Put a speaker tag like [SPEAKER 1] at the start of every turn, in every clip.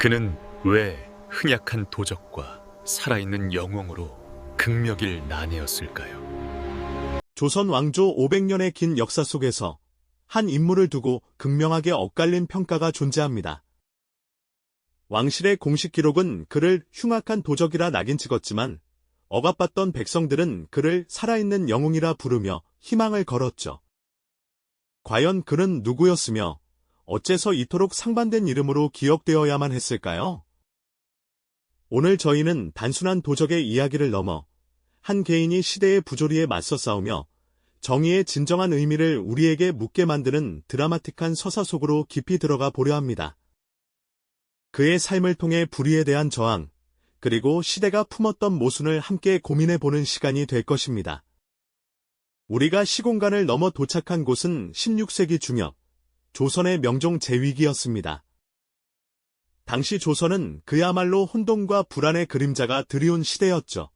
[SPEAKER 1] 그는 왜 흔약한 도적과 살아있는 영웅으로 극명일 나뉘었을까요?
[SPEAKER 2] 조선 왕조 500년의 긴 역사 속에서 한 인물을 두고 극명하게 엇갈린 평가가 존재합니다. 왕실의 공식 기록은 그를 흉악한 도적이라 낙인 찍었지만 억압받던 백성들은 그를 살아있는 영웅이라 부르며 희망을 걸었죠. 과연 그는 누구였으며 어째서 이토록 상반된 이름으로 기억되어야만 했을까요? 오늘 저희는 단순한 도적의 이야기를 넘어 한 개인이 시대의 부조리에 맞서 싸우며 정의의 진정한 의미를 우리에게 묻게 만드는 드라마틱한 서사 속으로 깊이 들어가 보려 합니다. 그의 삶을 통해 불의에 대한 저항, 그리고 시대가 품었던 모순을 함께 고민해보는 시간이 될 것입니다. 우리가 시공간을 넘어 도착한 곳은 16세기 중엽, 조선의 명종 제위기였습니다. 당시 조선은 그야말로 혼돈과 불안의 그림자가 드리운 시대였죠.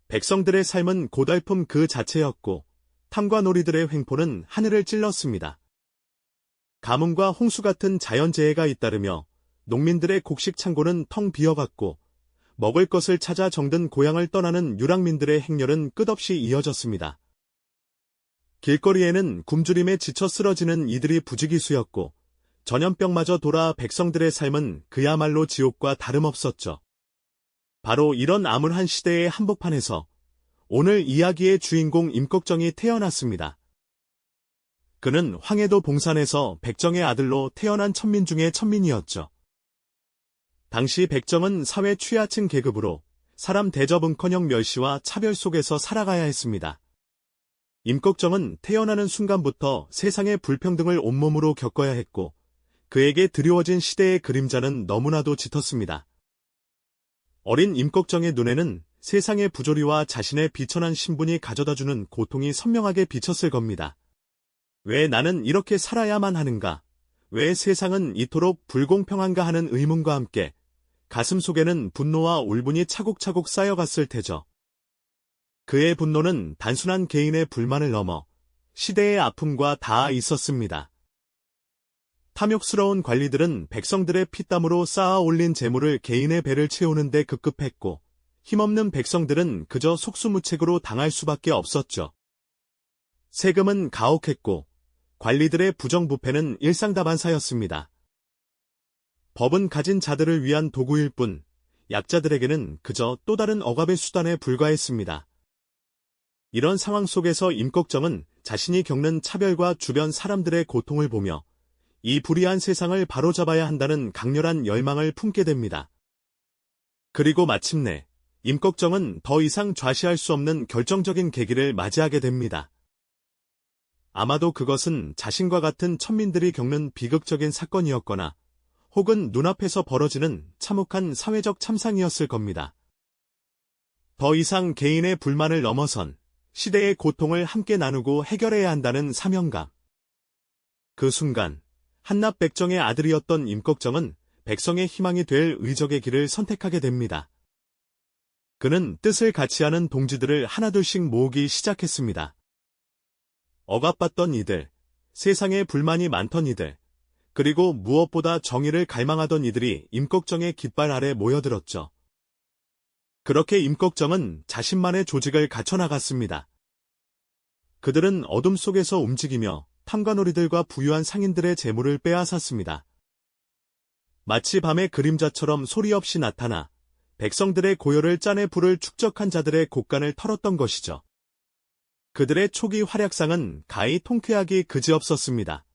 [SPEAKER 2] 백성들의 삶은 고달픔 그 자체였고 탐관오리들의 횡포는 하늘을 찔렀습니다. 가뭄과 홍수 같은 자연재해가 잇따르며 농민들의 곡식 창고는 텅 비어갔고 먹을 것을 찾아 정든 고향을 떠나는 유랑민들의 행렬은 끝없이 이어졌습니다. 길거리에는 굶주림에 지쳐 쓰러지는 이들이 부지기수였고 전염병마저 돌아 백성들의 삶은 그야말로 지옥과 다름없었죠. 바로 이런 암울한 시대의 한복판에서 오늘 이야기의 주인공 임꺽정이 태어났습니다. 그는 황해도 봉산에서 백정의 아들로 태어난 천민 중의 천민이었죠. 당시 백정은 사회 취하층 계급으로 사람 대접은커녕 멸시와 차별 속에서 살아가야 했습니다. 임꺽정은 태어나는 순간부터 세상의 불평등을 온몸으로 겪어야 했고 그에게 드리워진 시대의 그림자는 너무나도 짙었습니다. 어린 임꺽정의 눈에는 세상의 부조리와 자신의 비천한 신분이 가져다주는 고통이 선명하게 비쳤을 겁니다. 왜 나는 이렇게 살아야만 하는가? 왜 세상은 이토록 불공평한가 하는 의문과 함께 가슴 속에는 분노와 울분이 차곡차곡 쌓여갔을 테죠. 그의 분노는 단순한 개인의 불만을 넘어 시대의 아픔과 닿아 있었습니다. 탐욕스러운 관리들은 백성들의 피땀으로 쌓아 올린 재물을 개인의 배를 채우는 데 급급했고 힘없는 백성들은 그저 속수무책으로 당할 수밖에 없었죠. 세금은 가혹했고 관리들의 부정부패는 일상다반사였습니다. 법은 가진 자들을 위한 도구일 뿐 약자들에게는 그저 또 다른 억압의 수단에 불과했습니다. 이런 상황 속에서 임꺽정은 자신이 겪는 차별과 주변 사람들의 고통을 보며 이 불의한 세상을 바로잡아야 한다는 강렬한 열망을 품게 됩니다. 그리고 마침내 임꺽정은 더 이상 좌시할 수 없는 결정적인 계기를 맞이하게 됩니다. 아마도 그것은 자신과 같은 천민들이 겪는 비극적인 사건이었거나 혹은 눈앞에서 벌어지는 참혹한 사회적 참상이었을 겁니다. 더 이상 개인의 불만을 넘어선 시대의 고통을 함께 나누고 해결해야 한다는 사명감. 그 순간 한낱 백정의 아들이었던 임꺽정은 백성의 희망이 될 의적의 길을 선택하게 됩니다. 그는 뜻을 같이 하는 동지들을 하나둘씩 모으기 시작했습니다. 억압받던 이들, 세상에 불만이 많던 이들, 그리고 무엇보다 정의를 갈망하던 이들이 임꺽정의 깃발 아래 모여들었죠. 그렇게 임꺽정은 자신만의 조직을 갖춰나갔습니다. 그들은 어둠 속에서 움직이며 탐관오리들과 부유한 상인들의 재물을 빼앗았습니다. 마치 밤의 그림자처럼 소리 없이 나타나 백성들의 고열을 짜내 불을 축적한 자들의 곡간을 털었던 것이죠. 그들의 초기 활약상은 가히 통쾌하기 그지없었습니다.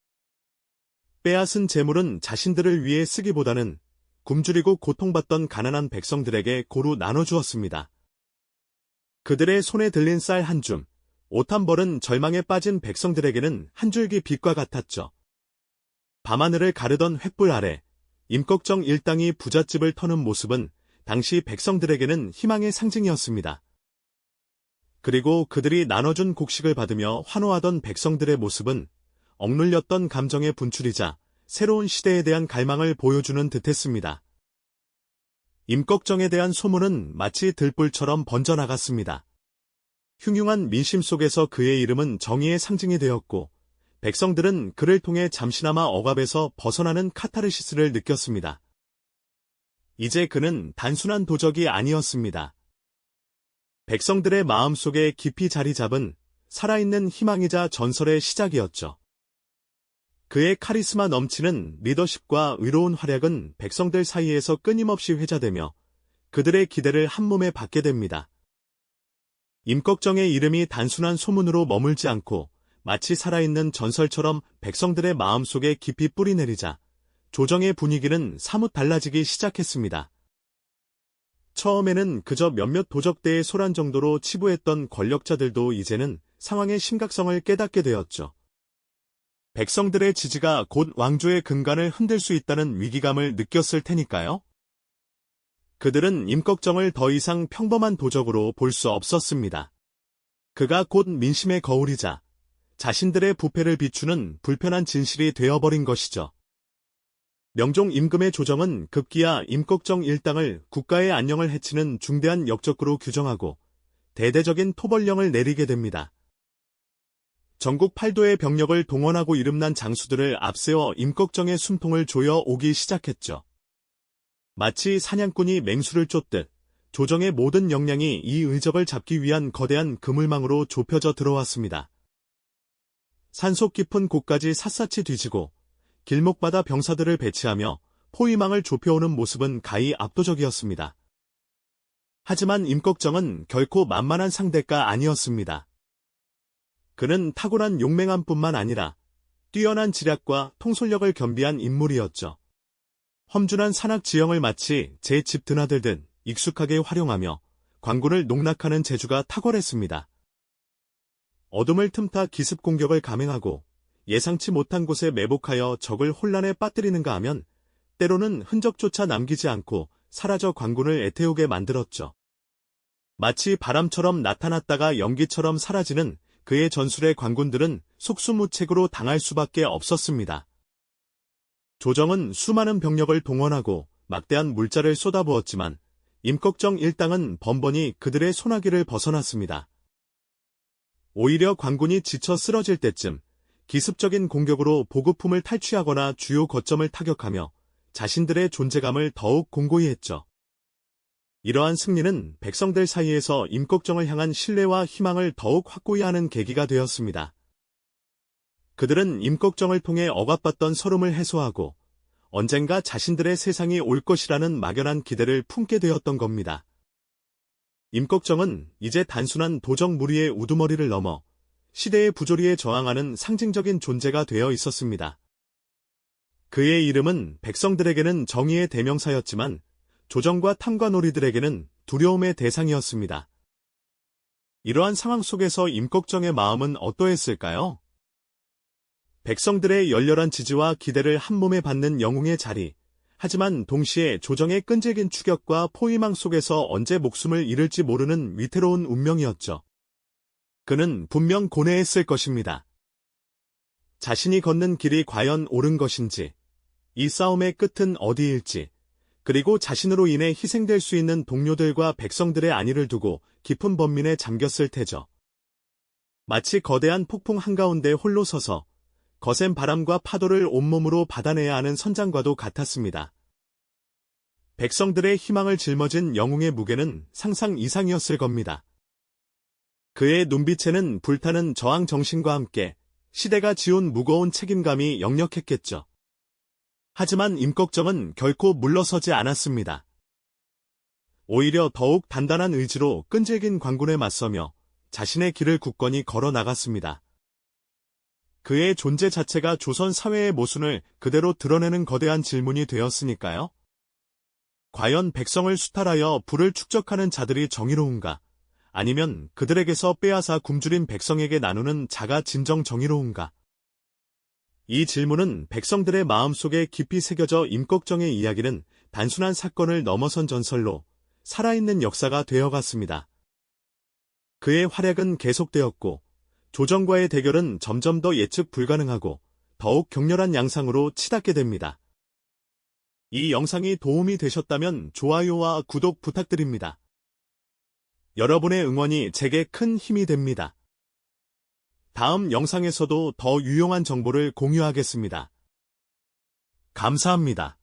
[SPEAKER 2] 빼앗은 재물은 자신들을 위해 쓰기보다는 굶주리고 고통받던 가난한 백성들에게 고루 나눠주었습니다. 그들의 손에 들린 쌀 한 줌, 옷 한 벌은 절망에 빠진 백성들에게는 한 줄기 빛과 같았죠. 밤하늘을 가르던 횃불 아래 임꺽정 일당이 부잣집을 터는 모습은 당시 백성들에게는 희망의 상징이었습니다. 그리고 그들이 나눠준 곡식을 받으며 환호하던 백성들의 모습은 억눌렸던 감정의 분출이자 새로운 시대에 대한 갈망을 보여주는 듯했습니다. 임꺽정에 대한 소문은 마치 들불처럼 번져나갔습니다. 흉흉한 민심 속에서 그의 이름은 정의의 상징이 되었고 백성들은 그를 통해 잠시나마 억압에서 벗어나는 카타르시스를 느꼈습니다. 이제 그는 단순한 도적이 아니었습니다. 백성들의 마음속에 깊이 자리 잡은 살아있는 희망이자 전설의 시작이었죠. 그의 카리스마 넘치는 리더십과 의로운 활약은 백성들 사이에서 끊임없이 회자되며 그들의 기대를 한몸에 받게 됩니다. 임꺽정의 이름이 단순한 소문으로 머물지 않고 마치 살아있는 전설처럼 백성들의 마음속에 깊이 뿌리내리자 조정의 분위기는 사뭇 달라지기 시작했습니다. 처음에는 그저 몇몇 도적대의 소란 정도로 치부했던 권력자들도 이제는 상황의 심각성을 깨닫게 되었죠. 백성들의 지지가 곧 왕조의 근간을 흔들 수 있다는 위기감을 느꼈을 테니까요. 그들은 임꺽정을 더 이상 평범한 도적으로 볼 수 없었습니다. 그가 곧 민심의 거울이자 자신들의 부패를 비추는 불편한 진실이 되어버린 것이죠. 명종 임금의 조정은 급기야 임꺽정 일당을 국가의 안녕을 해치는 중대한 역적으로 규정하고 대대적인 토벌령을 내리게 됩니다. 전국 8도의 병력을 동원하고 이름난 장수들을 앞세워 임꺽정의 숨통을 조여 오기 시작했죠. 마치 사냥꾼이 맹수를 쫓듯 조정의 모든 역량이 이 의적을 잡기 위한 거대한 그물망으로 좁혀져 들어왔습니다. 산속 깊은 곳까지 샅샅이 뒤지고 길목마다 병사들을 배치하며 포위망을 좁혀오는 모습은 가히 압도적이었습니다. 하지만 임꺽정은 결코 만만한 상대가 아니었습니다. 그는 탁월한 용맹함뿐만 아니라 뛰어난 지략과 통솔력을 겸비한 인물이었죠. 험준한 산악 지형을 마치 제 집 드나들듯 익숙하게 활용하며 관군을 농락하는 재주가 탁월했습니다. 어둠을 틈타 기습 공격을 감행하고 예상치 못한 곳에 매복하여 적을 혼란에 빠뜨리는가 하면 때로는 흔적조차 남기지 않고 사라져 관군을 애태우게 만들었죠. 마치 바람처럼 나타났다가 연기처럼 사라지는 그의 전술의 관군들은 속수무책으로 당할 수밖에 없었습니다. 조정은 수많은 병력을 동원하고 막대한 물자를 쏟아부었지만 임꺽정 일당은 번번이 그들의 소나기를 벗어났습니다. 오히려 관군이 지쳐 쓰러질 때쯤 기습적인 공격으로 보급품을 탈취하거나 주요 거점을 타격하며 자신들의 존재감을 더욱 공고히 했죠. 이러한 승리는 백성들 사이에서 임꺽정을 향한 신뢰와 희망을 더욱 확고히 하는 계기가 되었습니다. 그들은 임꺽정을 통해 억압받던 서름을 해소하고 언젠가 자신들의 세상이 올 것이라는 막연한 기대를 품게 되었던 겁니다. 임꺽정은 이제 단순한 도적 무리의 우두머리를 넘어 시대의 부조리에 저항하는 상징적인 존재가 되어 있었습니다. 그의 이름은 백성들에게는 정의의 대명사였지만 조정과 탐관오리들에게는 두려움의 대상이었습니다. 이러한 상황 속에서 임꺽정의 마음은 어떠했을까요? 백성들의 열렬한 지지와 기대를 한몸에 받는 영웅의 자리, 하지만 동시에 조정의 끈질긴 추격과 포위망 속에서 언제 목숨을 잃을지 모르는 위태로운 운명이었죠. 그는 분명 고뇌했을 것입니다. 자신이 걷는 길이 과연 옳은 것인지, 이 싸움의 끝은 어디일지, 그리고 자신으로 인해 희생될 수 있는 동료들과 백성들의 안위를 두고 깊은 번민에 잠겼을 테죠. 마치 거대한 폭풍 한가운데 홀로 서서 거센 바람과 파도를 온몸으로 받아내야 하는 선장과도 같았습니다. 백성들의 희망을 짊어진 영웅의 무게는 상상 이상이었을 겁니다. 그의 눈빛에는 불타는 저항 정신과 함께 시대가 지운 무거운 책임감이 역력했겠죠. 하지만 임꺽정은 결코 물러서지 않았습니다. 오히려 더욱 단단한 의지로 끈질긴 관군에 맞서며 자신의 길을 굳건히 걸어 나갔습니다. 그의 존재 자체가 조선 사회의 모순을 그대로 드러내는 거대한 질문이 되었으니까요. 과연 백성을 수탈하여 부를 축적하는 자들이 정의로운가? 아니면 그들에게서 빼앗아 굶주린 백성에게 나누는 자가 진정 정의로운가? 이 질문은 백성들의 마음속에 깊이 새겨져 임꺽정의 이야기는 단순한 사건을 넘어선 전설로 살아있는 역사가 되어갔습니다. 그의 활약은 계속되었고 조정과의 대결은 점점 더 예측 불가능하고 더욱 격렬한 양상으로 치닫게 됩니다. 이 영상이 도움이 되셨다면 좋아요와 구독 부탁드립니다. 여러분의 응원이 제게 큰 힘이 됩니다. 다음 영상에서도 더 유용한 정보를 공유하겠습니다. 감사합니다.